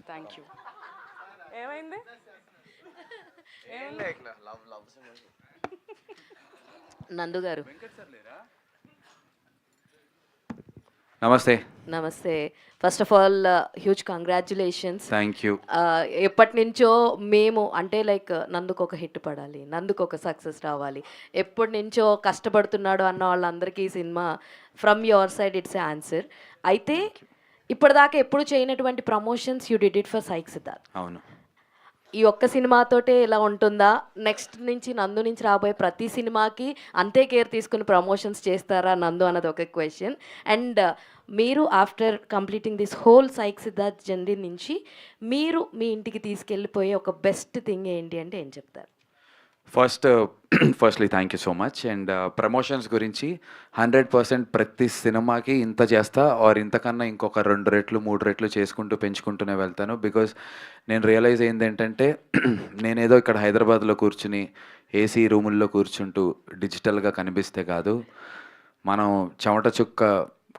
Thank you. ఏమైంది? నందు గారు నమస్తే. నమస్తే. First of all huge congratulations. Thank you. ఎప్పటి నుంచో మేము అంటే లైక్ నందుకు ఒక హిట్ పడాలి, నందుకు ఒక సక్సెస్ రావాలి, ఎప్పటి నుంచో కష్టపడుతున్నాడు అన్న వాళ్ళందరికీ ఈ cinema from your side it's answer. అయితే ఇప్పటిదాకా ఎప్పుడు చేయనటువంటి promotions you did it for psych Siddharth. అవును. ఈ ఒక్క సినిమాతోటే ఇలా ఉంటుందా? నెక్స్ట్ నుంచి నందు నుంచి రాబోయే ప్రతి సినిమాకి అంతే కేర్ తీసుకుని ప్రమోషన్స్ చేస్తారా నందు అన్నది ఒక క్వశ్చన్. అండ్ మీరు after completing this whole psych Siddharth journey నుంచి మీరు మీ ఇంటికి తీసుకెళ్ళిపోయే ఒక బెస్ట్ థింగ్ ఏంటి అంటే ఏం చెప్తారు? Firstly thank you so much. And promotions గురించి 100% ప్రతి సినిమాకి ఇంత చేస్తా ఆర్ ఇంతకన్నా ఇంకొక 2 రెట్లు 3 రెట్లు చేసుకుంటూ పెంచుకుంటూనే వెళ్తాను. బికాజ్ నేను రియలైజ్ అయింది ఏంటంటే నేనేదో ఇక్కడ హైదరాబాద్లో కూర్చుని ఏసీ రూముల్లో కూర్చుంటూ డిజిటల్గా కనిపిస్తే కాదు, మనం చెమట చుక్క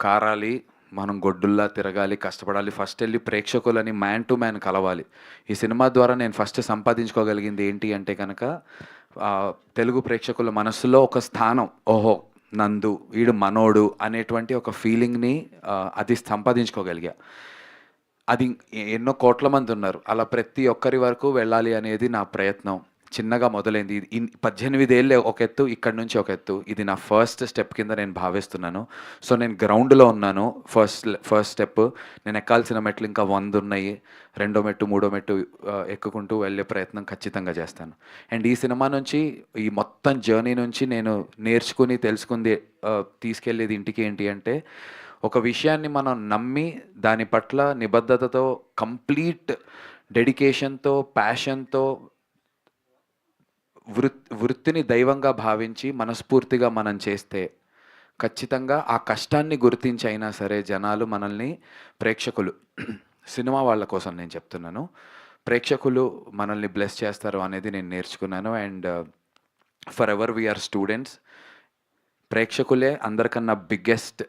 కారాలి, మనం గొడ్డుల్లా తిరగాలి, కష్టపడాలి, ఫస్ట్ వెళ్ళి ప్రేక్షకులని మ్యాన్ టు మ్యాన్ కలవాలి. ఈ సినిమా ద్వారా నేను ఫస్ట్ సంపాదించుకోగలిగింది ఏంటి అంటే కనుక తెలుగు ప్రేక్షకుల మనస్సులో ఒక స్థానం, ఓహో నందు వీడు మనోడు అనేటువంటి ఒక ఫీలింగ్ని అది సంపాదించుకోగలిగా. అది ఎన్నో కోట్ల మంది ఉన్నారు, అలా ప్రతి ఒక్కరి వరకు వెళ్ళాలి అనేది నా ప్రయత్నం. చిన్నగా మొదలైంది. 18 ఏళ్ళే ఒక ఎత్తు, ఇక్కడి నుంచి ఒక ఎత్తు. ఇది నా ఫస్ట్ స్టెప్ కింద నేను భావిస్తున్నాను. సో నేను గ్రౌండ్లో ఉన్నాను. ఫస్ట్ స్టెప్ నేను ఎక్కాల్సిన మెట్లు ఇంకా 100 ఉన్నాయి. 2వ మెట్టు 3వ మెట్టు ఎక్కుకుంటూ వెళ్ళే ప్రయత్నం ఖచ్చితంగా చేస్తాను. అండ్ ఈ సినిమా నుంచి ఈ మొత్తం జర్నీ నుంచి నేను నేర్చుకుని తెలుసుకుంది తీసుకెళ్ళేది ఇంటికి ఏంటి అంటే, ఒక విషయాన్ని మనం నమ్మి దాని పట్ల నిబద్ధతతో కంప్లీట్ డెడికేషన్తో ప్యాషన్తో వృత్తిని దైవంగా భావించి మనస్ఫూర్తిగా మనం చేస్తే ఖచ్చితంగా ఆ కష్టాన్ని గుర్తించి అయినా సరే జనాలు మనల్ని, ప్రేక్షకులు, సినిమా వాళ్ళ కోసం నేను చెప్తున్నాను, ప్రేక్షకులు మనల్ని బ్లెస్ చేస్తారు అనేది నేను నేర్చుకున్నాను. And forever we're students. ప్రేక్షకులే అందరికన్నా బిగ్గెస్ట్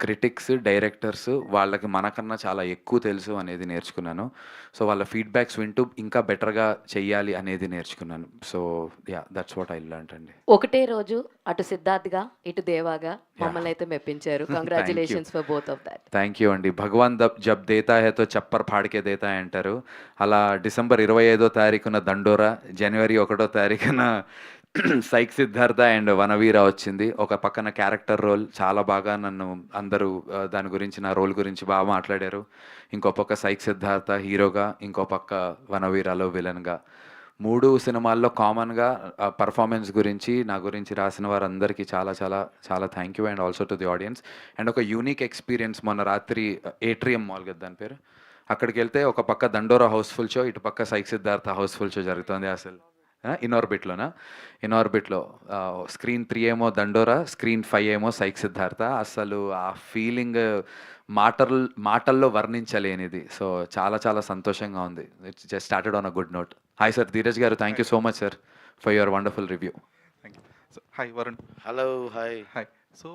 క్రిటిక్స్, డైరెక్టర్స్, వాళ్ళకి మనకన్నా చాలా ఎక్కువ తెలుసు అనేది నేర్చుకున్నాను. సో వాళ్ళ ఫీడ్బ్యాక్స్ వింటూ ఇంకా బెటర్గా చెయ్యాలి అనేది నేర్చుకున్నాను. So yeah, that's what I learned అండి. ఒకటే రోజు అటు సిద్ధార్థ్గా ఇటు దేవాగా మమ్మల్ని అయితే మెప్పించారు. Congratulations for both of that. Thank you అండి. భగవాన్ జబ్ దేతా హే తో చప్పర్ ఫాడ్కే దేతా అంటారు. అలా డిసెంబర్ 25వ తారీఖున దండోరా, జనవరి 1వ తారీఖున సైక్ సిద్ధార్థ అండ్ వనవీర వచ్చింది. ఒక పక్కన క్యారెక్టర్ రోల్ చాలా బాగా నన్ను అందరూ దాని గురించి, నా రోల్ గురించి బాగా మాట్లాడారు. ఇంకో పక్క సైక్ సిద్ధార్థ హీరోగా, ఇంకో పక్క వనవీరలో విలన్గా. 3 సినిమాల్లో కామన్గా పర్ఫార్మెన్స్ గురించి, నా గురించి రాసిన వారందరికీ చాలా చాలా చాలా thank you. And also to the audience. And ఒక యూనిక్ ఎక్స్పీరియన్స్, మొన్న రాత్రి ఏట్రియం మాల్ కదా దాని పేరు, అక్కడికి వెళ్తే ఒక పక్క దండోరా హౌస్ఫుల్ షో, ఇటు పక్క సైక్ సిద్ధార్థ హౌస్ఫుల్ షో జరుగుతుంది. అసలు ఇన్ఆర్బిట్లో స్క్రీన్ 3 ఏమో దండోరా, స్క్రీన్ 5 ఏమో సైక్ సిద్ధార్థ. అసలు ఆ ఫీలింగ్ మాటల్లో వర్ణించలేనిది. సో చాలా చాలా సంతోషంగా ఉంది. It's just started on a good note. Hi sir, Dheeraj garu, thank you so much sir for your wonderful review. Thank you. So hi Varun. Hello, hi. Hi. So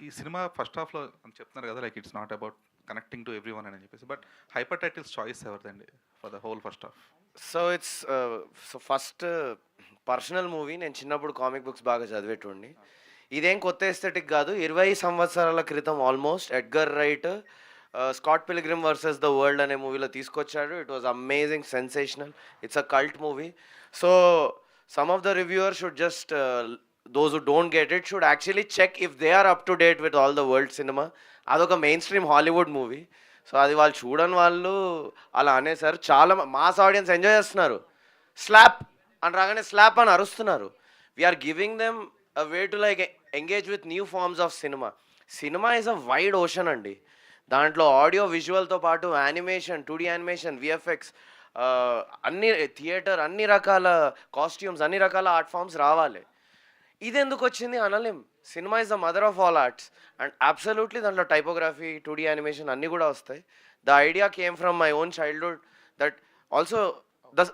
ఈ సినిమా ఫస్ట్ హాఫ్లో చెప్తున్నారు కదా, like it's not about connecting to everyone అని చెప్పేసి, but hyper titles choice ఎవరిదండి for the whole first half? So it's first personal movie. నేను చిన్నప్పుడు comic books బాగా చదివేటోడిని. ఇదేం కొత్త ఎస్థెటిక్ కాదు. 20 సంవత్సరాల క్రితం almost Edgar right Scott pilgrim versus the world అనే మూవీలో తీసుకొచ్చాడు. It was amazing, sensational. It's a cult movie. So some of the reviewers should just those who don't get it should actually check if they are up to date with all the world cinema. అదొక mainstream Hollywood movie. So అది వాళ్ళు చూడని వాళ్ళు అలా అనేసారు. చాలా mass audience enjoy చేస్తున్నారు. Slap అని రాగానే స్లాప్ అని అరుస్తున్నారు. We're giving them a way to like engage with new forms of cinema. Cinema is a wide ocean అండి. దాంట్లో ఆడియో విజువల్తో పాటు యానిమేషన్, 2D యానిమేషన్, విఎఫ్ఎక్స్, అన్ని థియేటర్, అన్ని రకాల కాస్ట్యూమ్స్, అన్ని రకాల ఆర్ట్ ఫామ్స్ రావాలి. ఇది ఎందుకు వచ్చింది అనలేం. Cinema is the mother of all arts and absolutely దాంట్లో టైపోగ్రఫీ, 2D యానిమేషన్ అన్నీ కూడా వస్తాయి. The idea came from my own childhood that also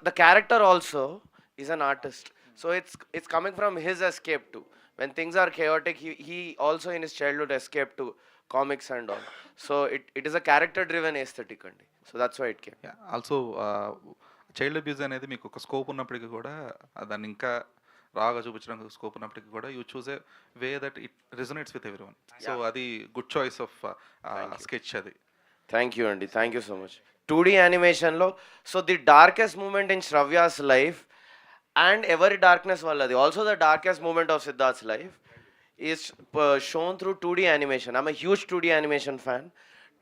the character also is an artist. So it's coming from his escape too. When things are chaotic, he also in his childhood escaped to comics and all. So it is a character driven aesthetic andi. So that's why it came. Also child abuse అనేది మీకు ఒక scope ఉన్నప్పటికీ కూడా దాన్ని ఇంకా రాగా చూపించడానికి scope ఉన్నప్పటికీ కూడా you choose a way that it resonates with everyone. So అది గుడ్ చాయిస్ ఆఫ్ స్కెచ్ అది. Thank you Andy, thank you so much. 2D animation lo, so the darkest moment in Shravya's life and every darkness valladi, also the darkest moment of Siddharth's life is shown through 2D animation. I'm a huge 2D animation fan.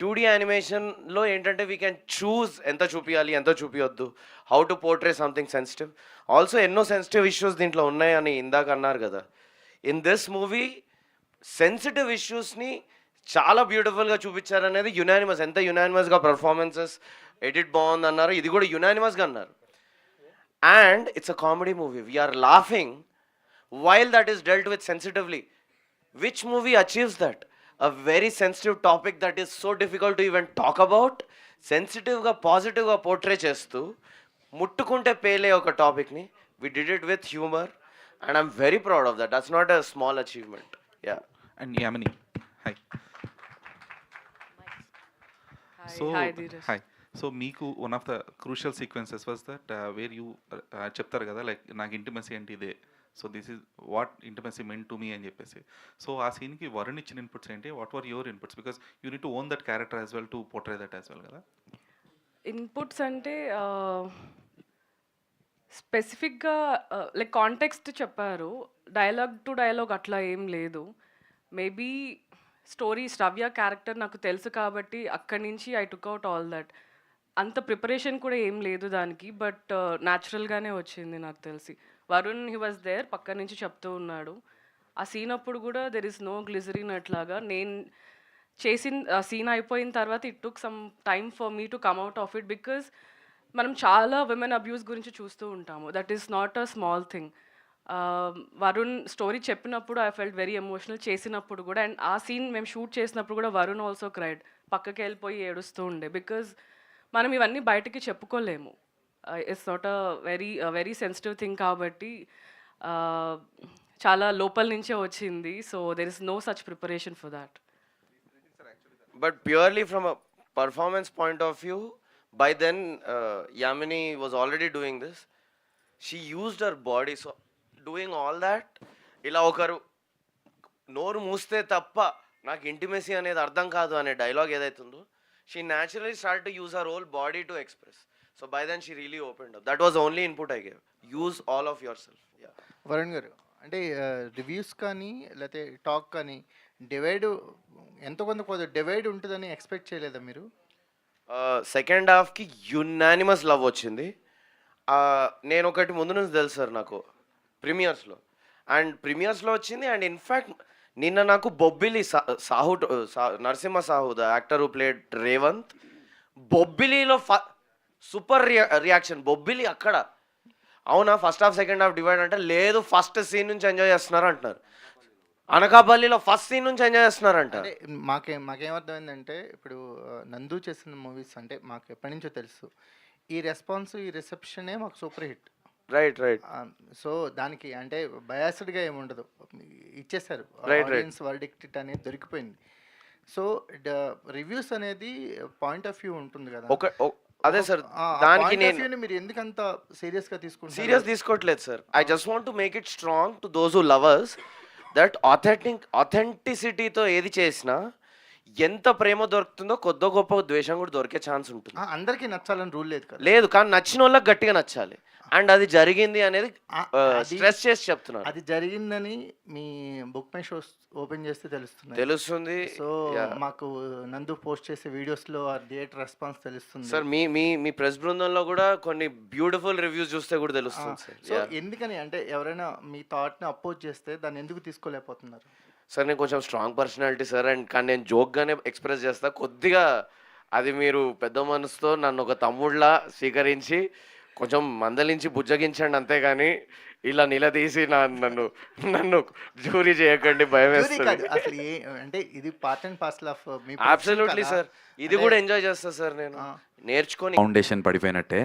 2D animation lo entante we can choose enta chupiyali enta chupiyoddu, how to portray something sensitive. Also enno sensitive issues dintlo unnai ani indaka annaru kada. In this movie sensitive issues ni చాలా బ్యూటిఫుల్గా చూపించారు అనేది unanimous. ఎంత యునానిమస్గా performances edit బాగుంది అన్నారు, ఇది కూడా యునానిమస్గా అన్నారు. And it's a comedy movie, we're laughing while that is dealt with sensitively. Which movie achieves that? A very sensitive topic that is so difficult to even talk about, సెన్సిటివ్గా పాజిటివ్గా portray చేస్తూ ముట్టుకుంటే పేలే ఒక టాపిక్ని we did it with humour and I'm very proud of that. That's not a small achievement. Yeah. And Yamini, hi. So hi. So మీకు one of the crucial sequences was that where you చెప్తారు కదా like నాకు intimacy అంటే ఇదే, so this is what intimacy meant to me అని చెప్పేసి. So ఆ సీన్కి వరుణ్ ఇచ్చిన ఇన్పుట్స్ ఏంటి? What were your inputs? Because you need to own that character as well to portray that as well కదా. ఇన్పుట్స్ అంటే స్పెసిఫిక్గా లైక్ కాంటెక్స్ట్ చెప్పారు, డైలాగ్ టు డైలాగ్ అట్లా ఏం లేదు. మేబీ స్టోరీ శ్రవ్య క్యారెక్టర్ నాకు తెలుసు కాబట్టి అక్కడి నుంచి I took out all that. అంత ప్రిపరేషన్ కూడా ఏం లేదు దానికి, బట్ న్యాచురల్గానే వచ్చింది నాకు తెలిసి. వరుణ్ హీ వాజ్ దేర్, పక్క నుంచి చెప్తూ ఉన్నాడు. ఆ సీన్ అప్పుడు కూడా దెర్ ఇస్ నో గ్లిజరిన్ అట్లాగా. నేను చేసిన సీన్ అయిపోయిన తర్వాత it took some time for me to come out of it, because మనం చాలా విమెన్ అబ్యూస్ గురించి చూస్తూ ఉంటాము. That is not a small thing. Varun story చెప్పినప్పుడు ఐ ఫెల్ట్ వెరీ ఎమోషనల్, చేసినప్పుడు కూడా. అండ్ ఆ సీన్ మేము షూట్ చేసినప్పుడు కూడా వరుణ్ ఆల్సో క్రైడ్, పక్కకి వెళ్ళిపోయి ఏడుస్తూ ఉండే. బికాజ్ మనం ఇవన్నీ బయటకి చెప్పుకోలేము, it's not a very sensitive thing కాబట్టి చాలా లోపల నుంచే వచ్చింది. So there is no such preparation for that. But purely from a performance point of view, by then Yamini was already doing this. She used her body, so doing all that, ఇలా ఒకరు నోరు మూస్తే తప్ప నాకు intimacy అనేది అర్థం కాదు అనే డైలాగ్ ఏదైతుందో, she naturally start to use her whole body to express. So by then she really opened up. That was only input I gave. Use all of yourself. Varun garu, అంటే రివ్యూస్ కానీ లేకపోతే talk కానీ divide ఎంతో కొంత divide ఉంటుందని expect చేయలేదా మీరు? Second హాఫ్కి unanimous love వచ్చింది. నేను ఒకటి ముందు నుంచి తెలుసు సార్ నాకు ప్రీమియర్స్లో, అండ్ ప్రీమియర్స్లో వచ్చింది. అండ్ ఇన్ఫ్యాక్ట్ నిన్న నాకు Bobbili Sahu Narasimha Sahu the actor who played Revanth, బొబ్బిలిలో సూపర్ రియాక్షన్. బొబ్బిలి అక్కడ అవునా first half second half divide అంటే లేదు, ఫస్ట్ సీన్ నుంచి ఎంజాయ్ చేస్తున్నారు అంటున్నారు. అనకాపల్లిలో ఫస్ట్ సీన్ నుంచి ఎంజాయ్ చేస్తున్నారంట. అంటే మాకేమర్థమైందంటే ఇప్పుడు నందు చేసిన మూవీస్ అంటే మాకు ఎప్పటి నుంచో తెలుసు, ఈ రెస్పాన్స్ ఈ రిసెప్షనే మాకు super hit. Right right. So దానికి అంటే బయాస్డ్గా ఏముండదు, ఇచ్చేసారు. ఆడియన్స్ వర్డిక్ట్ అనేది దొరికిపోయింది. సో రివ్యూస్ అనేది పాయింట్ ఆఫ్ వ్యూ ఉంటుంది కదా. అదే సార్, దానికి నేను మీరు ఎందుకంత సీరియస్గా తీసుకుంటారు? సీరియస్ తీసుకోవట్లేదు sir. I just want to make it strong to those who lovers that ఆథెంటిసిటీతో ఏది చేసినా ఎంత ప్రేమ దొరుకుతుందో కొద్ది గొప్ప ద్వేషం కూడా దొరికే ఛాన్స్ ఉంటుంది. అందరికీ నచ్చాలని రూల్ లేదు కదా. లేదు, కానీ నచ్చిన వాళ్ళకి గట్టిగా నచ్చాలి. అండ్ అది జరిగింది అనేది స్ట్రెస్ చేసి చెప్తున్నారు. అది జరిగిందని మీ బుక్ మై షోస్ ఓపెన్ చేస్తే తెలుస్తుంది. సో మాకు నందు పోస్ట్ చేసే వీడియోస్లో థియేటర్ రెస్పాన్స్ తెలుస్తుంది సార్. మీ ప్రెస్ బృందంలో కూడా కొన్ని బ్యూటిఫుల్ రివ్యూస్ చూస్తే కూడా తెలుస్తుంది సార్. సో ఎందుకని అంటే ఎవరైనా మీ థాట్ని అపోజ్ చేస్తే దాన్ని ఎందుకు తీసుకోలేకపోతున్నారు? సార్ నేను కొంచెం స్ట్రాంగ్ పర్సనాలిటీ సార్, అండ్ కానీ నేను జోక్గానే ఎక్స్ప్రెస్ చేస్తా. కొద్దిగా అది మీరు పెద్ద మనసుతో నన్ను ఒక తమ్ముళ్ళ స్వీకరించి కొంచెం మందలించి బుజ్జగించండి, అంతేగాని ఇలా నిలదీసి నన్ను జ్యూరీ చేయకండి, భయం వేస్తుంది. అంటే ఇది part and parcel of me. Absolutely sir, ఇది కూడా ఎంజాయ్ చేస్తా సార్ నేను నేర్చుకొని. ఫౌండేషన్ పడిపోయినట్టే.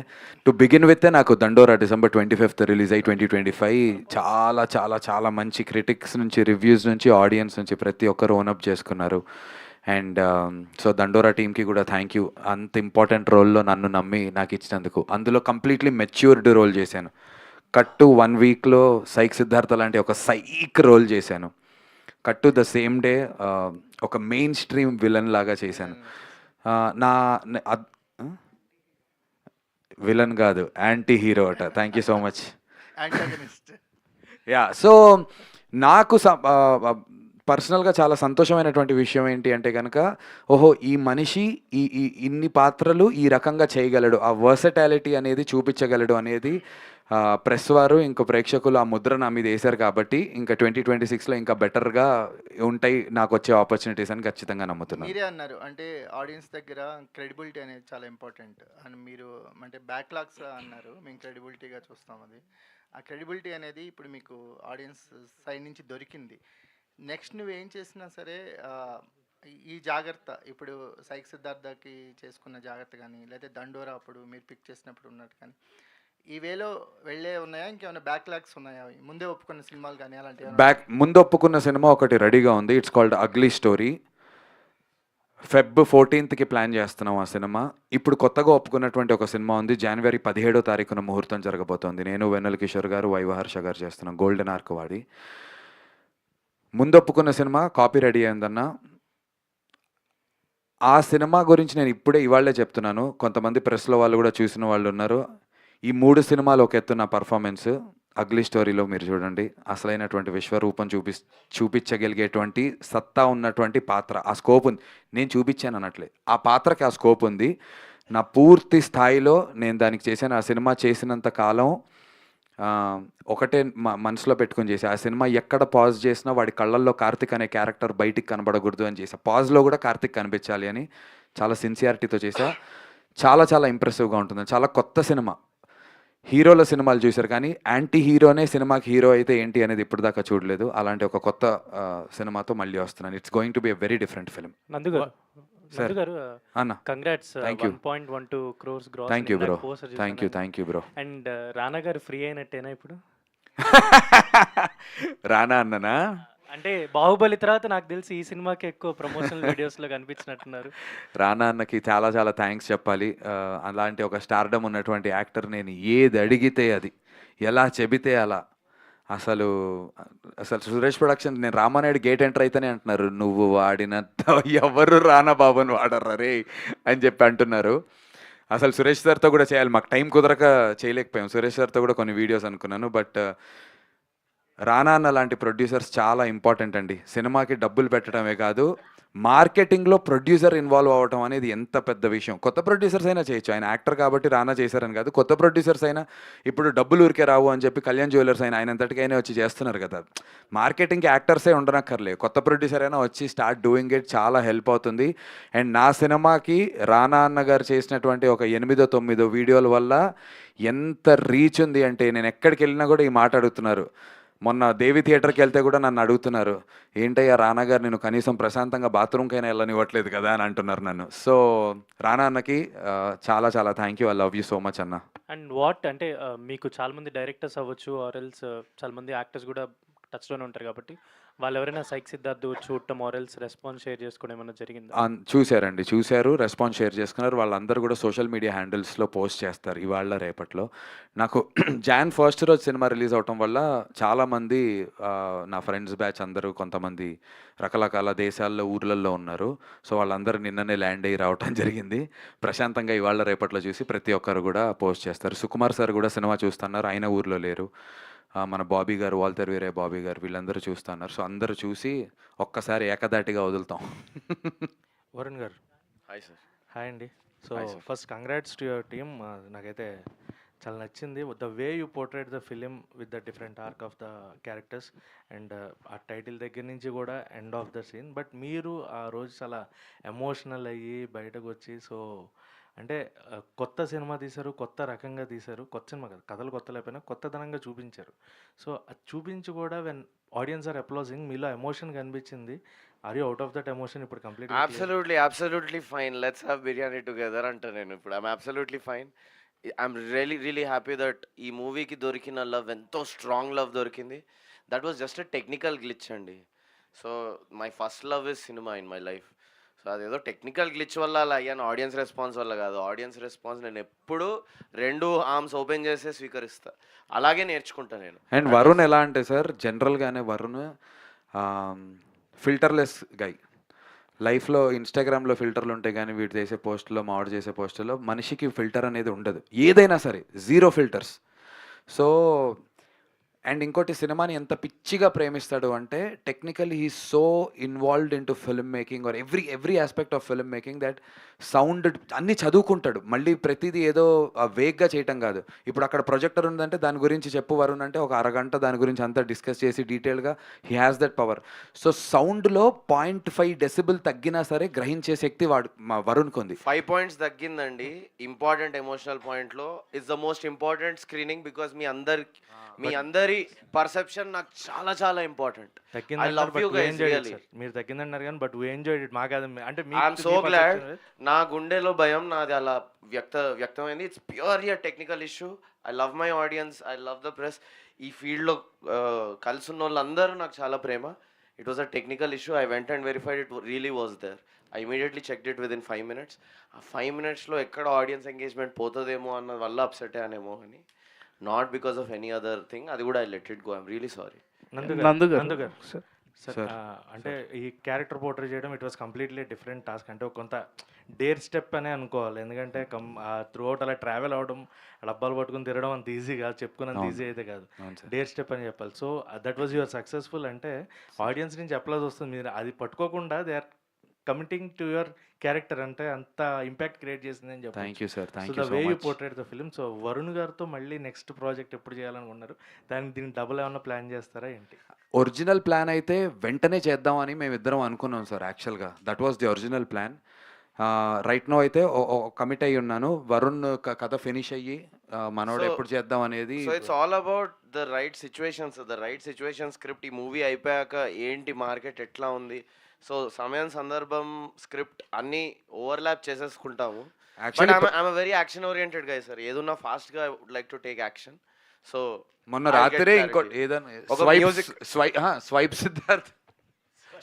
టు బిగిన్ విత్ నాకు దండోరా December 25th రిలీజ్ అయ్యి 2025 చాలా చాలా చాలా మంచి క్రిటిక్స్ నుంచి, రివ్యూస్ నుంచి, ఆడియన్స్ నుంచి ప్రతి ఒక్కరు ఓనప్ చేసుకున్నారు. అండ్ సో దండోరా టీమ్కి కూడా థ్యాంక్ యూ, అంత ఇంపార్టెంట్ రోల్లో నన్ను నమ్మి నాకు ఇచ్చినందుకు. అందులో కంప్లీట్లీ మెచ్యూర్డ్ రోల్ చేశాను. కట్టు 1 వీక్లో సైక్ సిద్ధార్థ లాంటి ఒక సైక్ రోల్ చేశాను. కట్టు ద సేమ్ డే ఒక మెయిన్ స్ట్రీమ్ విలన్ లాగా చేశాను. నా విలన్ కాదు, యాంటీ హీరో అట. Thank you so much. Antagonist. Yeah, so నాకు పర్సనల్గా చాలా సంతోషమైనటువంటి విషయం ఏంటి అంటే కనుక, ఓహో ఈ మనిషి ఈ ఇన్ని పాత్రలు ఈ రకంగా చేయగలడు, ఆ వర్సటాలిటీ అనేది చూపించగలడు అనేది ప్రెస్ వారు ఇంకా ప్రేక్షకులు ఆ ముద్ర నా మీద వేశారు. కాబట్టి ఇంకా 2026లో ఇంకా బెటర్గా ఉంటాయి నాకు వచ్చే ఆపర్చునిటీస్ అని ఖచ్చితంగా నమ్ముతున్నాను. మీరే అన్నారు అంటే ఆడియన్స్ దగ్గర క్రెడిబిలిటీ అనేది చాలా ఇంపార్టెంట్ అని. మీరు అంటే బ్యాక్లాగ్స్ అన్నారు, మేము క్రెడిబిలిటీగా చూస్తాం. అది ఆ క్రెడిబిలిటీ అనేది ఇప్పుడు మీకు ఆడియన్స్ సైడ్ నుంచి దొరికింది. నెక్స్ట్ నువ్వు ఏం చేసినా సరే ఈ జాగ్రత్త, ఇప్పుడు సైక్ సిద్ధార్థకి చేసుకున్న జాగ్రత్త కానీ, లేదా దండోరా అప్పుడు మీరు పిక్ చేసినప్పుడు ఉన్నట్టు కానీ, ఈ వేలో వెళ్ళే ఉన్నాయా, ఇంకేమైనా బ్యాక్లాగ్స్ ఉన్నాయా? ముందే ఒప్పుకున్న సినిమాలు కానీ అలాంటివి? ముందు ఒప్పుకున్న సినిమా ఒకటి రెడీగా ఉంది. It's called ugly story. Feb 14th plan చేస్తున్నాం ఆ సినిమా. ఇప్పుడు కొత్తగా ఒప్పుకున్నటువంటి ఒక సినిమా ఉంది, January 17వ ముహూర్తం జరగబోతోంది. నేను, వెన్నెల కిషోర్ గారు, వైవహర్ష గారు చేస్తున్నాం, గోల్డెన్ ఆర్క్ వాడి. ముందు ఒప్పుకున్న సినిమా కాపీ రెడీ అయిందన్న. ఆ సినిమా గురించి నేను ఇప్పుడే ఇవాళ్లే చెప్తున్నాను, కొంతమంది ప్రెస్లో వాళ్ళు కూడా చూసిన వాళ్ళు ఉన్నారు. ఈ 3 సినిమాలు ఒక ఎత్తు నా పర్ఫార్మెన్స్. అగ్లీ స్టోరీలో మీరు చూడండి, అసలైనటువంటి విశ్వరూపం చూపించగలిగేటువంటి సత్తా ఉన్నటువంటి పాత్ర, ఆ స్కోప్ ఉంది. నేను చూపించాను అనట్లే, ఆ పాత్రకి ఆ స్కోప్ ఉంది. నా పూర్తి స్థాయిలో నేను దానికి చేశాను. ఆ సినిమా చేసినంత కాలం ఒకటే మనసులో పెట్టుకొని చేసి, ఆ సినిమా ఎక్కడ పాజ్ చేసినా వాడి కళ్ళల్లో కార్తిక్ అనే క్యారెక్టర్ బయటికి కనబడకూడదు అని చేసా. పాజ్లో కూడా కార్తిక్ కనిపించాలి అని చాలా సిన్సియారిటీతో చేసా. చాలా చాలా ఇంప్రెసివ్గా ఉంటుంది. చాలా కొత్త సినిమా. హీరోల సినిమాలు చూశారు కానీ యాంటీ హీరోనే సినిమాకి హీరో అయితే ఏంటి అనేది ఇప్పటిదాకా చూడలేదు. అలాంటి ఒక కొత్త సినిమాతో మళ్ళీ వస్తున్నాను. It's going to be a very different film. నందు గారు అన్న, congrats. Thank you. 1.12 crores gross. Thank you bro, thank you bro. And రానా గారు ఫ్రీ అయినట్టేనా ఇప్పుడు? రానా అన్ననా? అంటే బాహుబలి తర్వాత నాకు తెలిసి ఈ సినిమాకి ఎక్కువ ప్రమోషనల్ వీడియోస్లో కనిపించినట్టున్నారు. రానా అన్నకి చాలా చాలా థ్యాంక్స్ చెప్పాలి. అలాంటి ఒక స్టార్డమ్ ఉన్నటువంటి యాక్టర్ నేను ఏది అడిగితే అది, ఎలా చెబితే అలా. అసలు సురేష్ ప్రొడక్షన్, నేను రామానాయుడు గేట్ ఎంటర్ అయితేనే అంటున్నారు, నువ్వు వాడినంత ఎవరు రానా బాబుని వాడర్రా రే అని చెప్పి అంటున్నారు. అసలు సురేష్ సార్తో కూడా చేయాలి, మాకు టైం కుదరక చేయలేకపోయాం. సురేష్ సార్తో కూడా కొన్ని వీడియోస్ అనుకున్నాను. బట్ రానా అన్న లాంటి ప్రొడ్యూసర్స్ చాలా ఇంపార్టెంట్ అండి. సినిమాకి డబ్బులు పెట్టడమే కాదు, మార్కెటింగ్లో ప్రొడ్యూసర్ ఇన్వాల్వ్ అవ్వడం అనేది ఎంత పెద్ద విషయం. కొత్త ప్రొడ్యూసర్స్ అయినా చేయొచ్చు, ఆయన యాక్టర్ కాబట్టి రానా చేశారని కాదు. కొత్త ప్రొడ్యూసర్స్ అయినా ఇప్పుడు డబ్బులు ఊరికే రావు అని చెప్పి కళ్యాణ్ జ్యువెలర్స్ అయినా ఆయన అంతటికైనా వచ్చి చేస్తున్నారు కదా. మార్కెటింగ్కి యాక్టర్సే ఉండనక్కర్లేదు, కొత్త ప్రొడ్యూసర్ అయినా వచ్చి స్టార్ట్ డూయింగ్ ఇట్, చాలా హెల్ప్ అవుతుంది. అండ్ నా సినిమాకి రానా అన్న గారు చేసినటువంటి ఒక 8-9 వీడియోల వల్ల ఎంత రీచ్ ఉంది అంటే, నేను ఎక్కడికి వెళ్ళినా కూడా ఈ మాట అడుగుతున్నారు. మొన్న దేవి థియేటర్కి వెళ్తే కూడా నన్ను అడుగుతున్నారు, ఏంటయ్యా రానా గారు నేను కనీసం ప్రశాంతంగా బాత్రూమ్కైనా వెళ్ళనివ్వట్లేదు కదా అని అంటున్నారు నన్ను. సో రానా అన్నకి చాలా చాలా thank you. I love you so much అన్న. అండ్ వాట్ అంటే మీకు చాలామంది డైరెక్టర్స్ అవ్వచ్చు, ఆర్ఎల్స్ చాలామంది యాక్టర్స్ కూడా టచ్లోనే ఉంటారు కాబట్టి, వాళ్ళు ఎవరైనా సైక్ సిద్ధార్థ్ చూడటం ఆర్ఎల్స్ రెస్పాన్స్ షేర్ చేసుకోవడం ఏమైనా జరిగిందా? చూశారు, రెస్పాన్స్ షేర్ చేసుకున్నారు. వాళ్ళందరూ కూడా సోషల్ మీడియా హ్యాండిల్స్లో పోస్ట్ చేస్తారు ఇవాళ రేపట్లో. నాకు Jan 1st రోజు సినిమా రిలీజ్ అవటం వల్ల చాలామంది నా ఫ్రెండ్స్ బ్యాచ్ అందరూ కొంతమంది రకరకాల దేశాల్లో ఊర్లలో ఉన్నారు. సో వాళ్ళందరూ నిన్ననే ల్యాండ్ అయ్యి రావటం జరిగింది. ప్రశాంతంగా ఇవాళ రేపట్లో చూసి ప్రతి ఒక్కరు కూడా పోస్ట్ చేస్తారు. సుకుమార్ సార్ కూడా సినిమా చూస్తున్నారు, ఆయన ఊర్లో లేరు. మన బాబీ గారు, వాల్టర్ వీరే బాబీ గారు, వీళ్ళందరూ చూస్తున్నారు. సో అందరూ చూసి ఒక్కసారి ఏకదాటిగా వదులుతాం. Varun garu hi sir. Hi అండి. So first congrats to your team. నాకైతే చాలా నచ్చింది the way you portrait the film with the different arc of the characters and ఆ టైటిల్ దగ్గర నుంచి కూడా end of the scene. But మీరు ఆ రోజు చాలా ఎమోషనల్ అయ్యి బయటకు వచ్చి, సో అంటే కొత్త సినిమా తీశారు, కొత్త రకంగా తీశారు, కొత్త సినిమా కాదు, కథలు కొత్త లేకపోయినా కొత్తదనంగా చూపించారు. సో అది చూపించి కూడా వెన్ ఆడియన్స్ ఆర్ అప్లాజింగ్, మీలో ఎమోషన్ కనిపించింది. Are you out of that emotion ఇప్పుడు complete? Absolutely fine, let's have biryani together అంట నేను ఇప్పుడు. I'm absolutely fine. I'm really happy that ఈ మూవీకి దొరికిన లవ్ ఎంతో స్ట్రాంగ్ లవ్ దొరికింది. That was just a technical glitch అండి. So my first love is cinema in my life. So so అదేదో టెక్నికల్ గ్లిచ్ వల్ల అలా అయ్యాను, ఆడియన్స్ రెస్పాన్స్ వల్ల కాదు. ఆడియన్స్ రెస్పాన్స్ నేను ఎప్పుడు 2 ఆర్మ్స్ ఓపెన్ చేసే స్వీకరిస్తా, అలాగే నేర్చుకుంటా నేను. అండ్ వరుణ్ ఎలా అంటే సార్, జనరల్గానే వరుణ్ ఫిల్టర్లెస్ గై. లైఫ్లో ఇన్స్టాగ్రామ్లో ఫిల్టర్లు ఉంటాయి కానీ వీడు చేసే పోస్టులో, మావాడు చేసే పోస్టులో మనిషికి ఫిల్టర్ అనేది ఉండదు, ఏదైనా సరే జీరో ఫిల్టర్స్. సో అండ్ ఇంకోటి, సినిమాని ఎంత పిచ్చిగా ప్రేమిస్తాడు అంటే technically he so involved in to film making or every aspect of film making that sound అన్నీ చదువుకుంటాడు. మళ్ళీ ప్రతిదీ ఏదో వేగ్గా చేయటం కాదు. ఇప్పుడు అక్కడ ప్రొజెక్టర్ ఉందంటే దాని గురించి చెప్పు వరుణ్ అంటే ఒక అరగంట దాని గురించి అంతా డిస్కస్ చేసి డీటెయిల్గా he has that power. So సౌండ్లో 0.5 డెసిబుల్ తగ్గినా సరే గ్రహించే శక్తి మా వరుణ్కి ఉంది. 5 పాయింట్స్ తగ్గిందండి ఇంపార్టెంట్ ఎమోషనల్ పాయింట్లో. It's the most important screening because మీ అందరి పర్సెప్షన్ నాకు చాలా చాలా important. I love you guys really. మీరు తగ్గిందన్నారు కానీ బట్ వీ ఎంజాయ్డ్ ఇట్. మాకు అది అంటే ఐఎమ్ సో గ్లాడ్. నా గుండెలో భయం నాది అలా వ్యక్తమైంది. It's purely a technical issue. I love my audience, I love the press. ఈ ఫీల్డ్లో కలిసి ఉన్న వాళ్ళందరూ నాకు చాలా ప్రేమ. It was a technical issue. I went and verified it really was there. I immediately checked it within 5 minutes. ఆ 5 minutesలో ఎక్కడ ఆడియన్స్ ఎంగేజ్మెంట్ పోతుందేమో అన్న వల్ల అప్సెట్ అయ్యానేమో అని, not because of any other thing. అది కూడా I let it go. I'm really sorry. నందు గారు సార్, అంటే ఈ క్యారెక్టర్ పోర్ట్రే చేయడం it was completely different task. అంటే కొంత డేర్ స్టెప్ అనే అనుకోవాలి. ఎందుకంటే త్రూ అవుట్ అలా ట్రావెల్ అవడం, డబ్బాలు పట్టుకుని తిరగడం అంత ఈజీ కాదు, చెప్పుకున్నంత ఈజీ అయితే కాదు. డేర్ స్టెప్ అని చెప్పాలి. So that was your successful. అంటే ఆడియన్స్ నుంచి అప్లాజ్ వస్తుంది. మీరు అది పట్టుకోకుండా they are committing to your character, అంటే అంత ఇంపాక్ట్ క్రియేట్ చేసింది అని చెప్పాలి. Thank you sir, so the way you portrait the film. So Varun గారితో మళ్ళీ నెక్స్ట్ ప్రాజెక్ట్ ఎప్పుడు చేయాలనుకున్నారు? దీనికి డబుల్ ఏమన్నా ప్లాన్ చేస్తారా ఏంటి? ఒరిజినల్ ప్లాన్ అయితే వెంటనే చేద్దామని మేమిద్దరం అనుకున్నాం సార్. యాక్చువల్గా that was the original plan. Right no అయితే కమిట్ అయ్యి ఉన్నాను. వరుణ్ కథ ఫినిష్ అయ్యి మనోడు ఎప్పుడు చేద్దాం అనేది. So it's all about the right situations. The right situation script. ఈ మూవీ అయిపోయాక ఏంటి మార్కెట్ ఎట్లా ఉంది, సో సమయం, సందర్భం, స్క్రిప్ట్ అన్నీ ఓవర్లాప్ చేసేసుకుంటాము. But I'm very action oriented guy sir. ఏదున్నా ఫాస్ట్గా would like to take action. So మొన్న రాత్రే ఇంకోటి ఏదైనా స్వైప్ సిద్ధార్థ్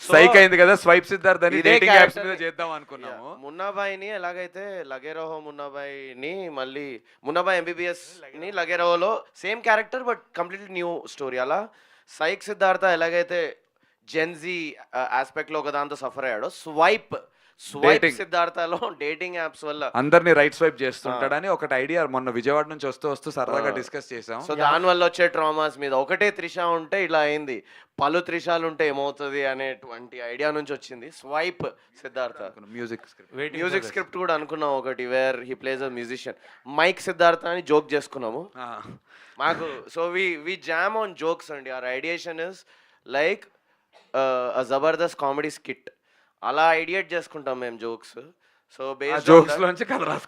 సైక్ అయింది కదా, స్వైప్ సిద్ధార్థ్ అని డేటింగ్ యాప్స్ మీద చేద్దాం అనుకున్నాము. మున్నాబాయిని ఎలాగైతే లగేరోహో మున్నాబాయిని మళ్ళీ మున్నాబాయ్ MBBS ని లగేరోహోలో same character but completely new story. అలా సైక్ సిద్ధార్థ ఎలాగైతే జెన్జీ ఆస్పెక్ట్ లో ఒక దాంతో సఫర్ అయ్యాడో, స్వైప్ సిద్ధార్థలో డేటింగ్ యాప్స్ వల్ల అందరినీ రైట్ స్వైప్ చేస్తుంటాడని ఒకటి ఐడియా మొన్న విజయవాడ నుంచి వస్తూ సరదాగా డిస్కస్ చేసాం. సో దాని వల్ల వచ్చే ట్రామాస్ మీద ఒకటే త్రిష ఉంటే ఇలా అయింది, పలు త్రిషాలు ఉంటే ఏమవుతుంది అనేటువంటి ఐడియా నుంచి వచ్చింది స్వైప్ సిద్ధార్థ. మ్యూజిక్ స్క్రిప్ట్ కూడా అనుకున్నాం ఒకటి, where he plays a musician. Mike Siddhartha అని జోక్ చేసుకున్నాము మాకు. So we jam on jokes అండి. Our ideation is like Jabardasth comedy skit. అలా ఐడియేట్ చేసుకుంటాం మేము జోక్స్. సో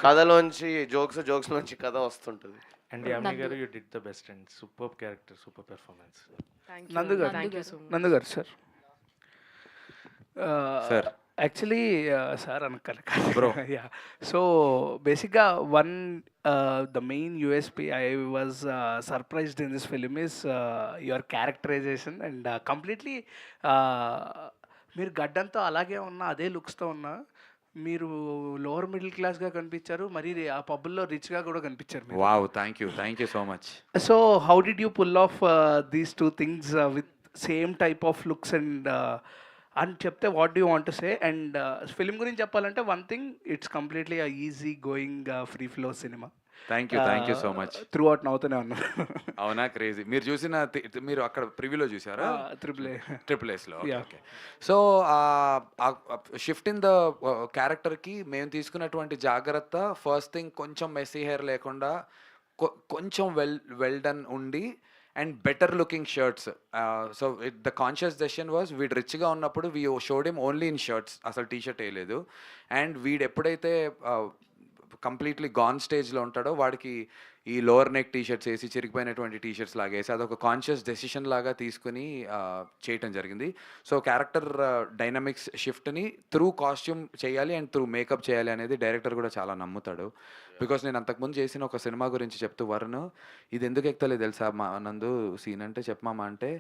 కథలోంచి జోక్స్ లోంచి కథ వస్తుంటుంది. అండ్ యామి గారు, you did the best and super character, super performance. Nandu గారు సార్. సార్ యాక్చువల్లీ సార్ అనకాలి బ్రో. యా, సో బేసిక్గా the main USP I was surprised in this film is your characterization and completely మీరు గడ్డంతో అలాగే ఉన్నా, అదే లుక్స్తో ఉన్నా, మీరు లోవర్ మిడిల్ క్లాస్గా కనిపించారు, మరి ఆ పబ్బుల్లో రిచ్గా కూడా కనిపించారు. Wow, thank you so much. So how did you pull off these 2 things with same type of looks and అని చెప్తే what do you want to say? And film గురించి చెప్పాలంటే one thing, it's completely easy going free flow cinema. Thank you so much. Throughout నవ్వుతూనే ఉన్నారు. అవునా, crazy. మీరు అక్కడ ప్రివ్యూలో చూసారా? ట్రిపుల్ ఏస్లో. Okay. So shift in the క్యారెక్టర్కి మేము తీసుకున్నటువంటి జాగ్రత్త, ఫస్ట్ థింగ్ కొంచెం మెస్సీ హెయిర్ లేకుండా కొంచెం వెల్ డన్ ఉండి and better looking shirts. So the conscious decision was, వీడు రిచ్గా ఉన్నప్పుడు we showed him only in shirts, అసలు టీషర్ట్ వేయలేదు. అండ్ వీడు ఎప్పుడైతే కంప్లీట్లీ గాన్ స్టేజ్లో ఉంటాడో వాడికి ఈ లోవర్ నెక్ టీషర్ట్స్ వేసి, చిరిగిపోయినటువంటి టీషర్ట్స్ లాగా వేసి, అదొక కాన్షియస్ డెసిషన్ లాగా తీసుకుని చేయటం జరిగింది. సో క్యారెక్టర్ డైనమిక్స్ షిఫ్ట్ని త్రూ కాస్ట్యూమ్ చేయాలి అండ్ త్రూ మేకప్ చేయాలి అనేది డైరెక్టర్ కూడా చాలా నమ్ముతాడు. బికాస్ నేను అంతకుముందు చేసిన ఒక సినిమా గురించి చెప్తూ వరుణ్ ఇది ఎందుకు ఎక్కుతలేదు తెలుసా మా నందు సీన్ అంటే చెప్పమామా అంటే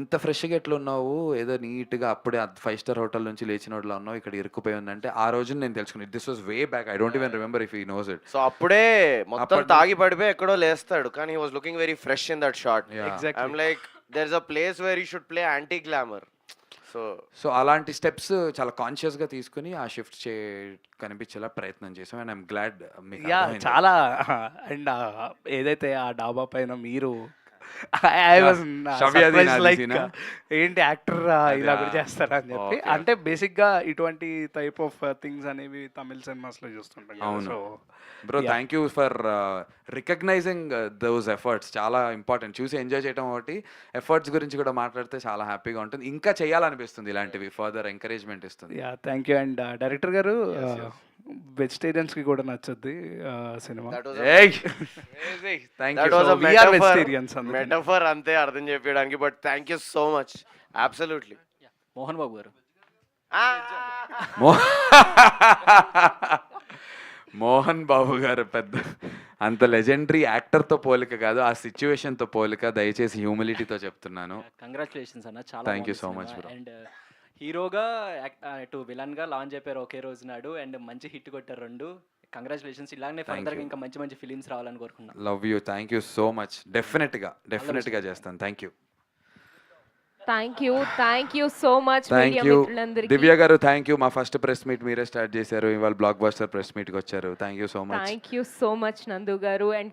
ఇంత ఫ్రెష్గా ఎట్లా ఉన్నావు ఏదో నీట్గా అప్పుడే 5 స్టార్ హోటల్ నుంచి లేచిన వాటిలో ఉన్నావు ఇక్కడ ఇరుక్కుపోయి ఉందంటే ఆ రోజు నేను తెలుసుకున్నాను this was way back I don't even remember if he knows it. So అప్పుడే మొత్తం తాగి పడిపోయి ఎక్కడో లేస్తాడు కానీ he was looking very fresh in that shot. Exactly. I'm like there is a place where you should play anti glamour. So అలాంటి steps చాలా కాన్షియస్గా తీసుకుని ఆ షిఫ్ట్ కనిపించేలా ప్రయత్నం చేసాం అండ్ ఐఎమ్ గ్లాడ్ మీకు యా అర్థమైంది. చాలా అండ్ ఏదైతే ఆ డాబా పైన మీరు ఐ వాజ్ షవ్యాది నాది లైక్ సీనా? ఏంటి యాక్టర్ ఇలా కూడా చేస్తారా అని చెప్పి Okay. అంటే బేసిక్గా ఇటువంటి టైప్ ఆఫ్ థింగ్స్ అనేవి తమిళ సినిమాస్లో చూస్తుంటాం కదా. అవును. So bro thank you for recognizing those efforts చాలా ఇంపార్టెంట్. చూసి ఎంజాయ్ చేయడం ఒకటి ఎఫర్ట్స్ గురించి కూడా మాట్లాడితే చాలా హ్యాపీగా ఉంటుంది. ఇంకా చేయాలనిపిస్తుంది ఇలాంటివి ఫర్దర్ ఎంకరేజ్మెంట్ ఇస్తుంది. Yeah thank you and director గారు వెజిటేరియన్స్కి కూడా నచ్చుద్ది cinema. Thank That you was a we are metaphor. vegetarians అందుకని. Metaphor అంతే అర్థం చెప్పడానికి. But thank you so much. Absolutely. Mohan Babu గారు మోహన్ బాబు గారు పెద్ద అంత లెజెండరీ యాక్టర్తో పోలిక కాదు ఆ సిచ్యువేషన్తో పోలిక. దయచేసి హ్యూమిలిటీతో చెప్తున్నాను. కంగ్రాచులేషన్స్ అన్న చాలా Thank you so much, bro. And హీరోగా టు విలన్ గా లాంచ్ అయిపోయారు ఒకే రోజు నాడు అండ్ మంచి హిట్ కొట్టారు రెండు. కంగ్రాచులేషన్స్ ఇలానే ఫర్దర్ ఇంకా మంచి మంచి ఫిలిమ్స్ రావాలని కోరుకున్నాను. Love you thank you so much. డెఫినెట్గా చేస్తాను. Thank you thank you so much thank media you మిత్రులందరికీ. దివ్య గారు థ్యాంక్ యూ. మా ఫస్ట్ ప్రెస్ మీట్ మీరే స్టార్ట్ చేశారు. ఇవాళ బ్లాక్ బస్టర్ ప్రెస్ మీట్కి వచ్చారు. Thank you so much. Thank you so much నందు గారు అండ్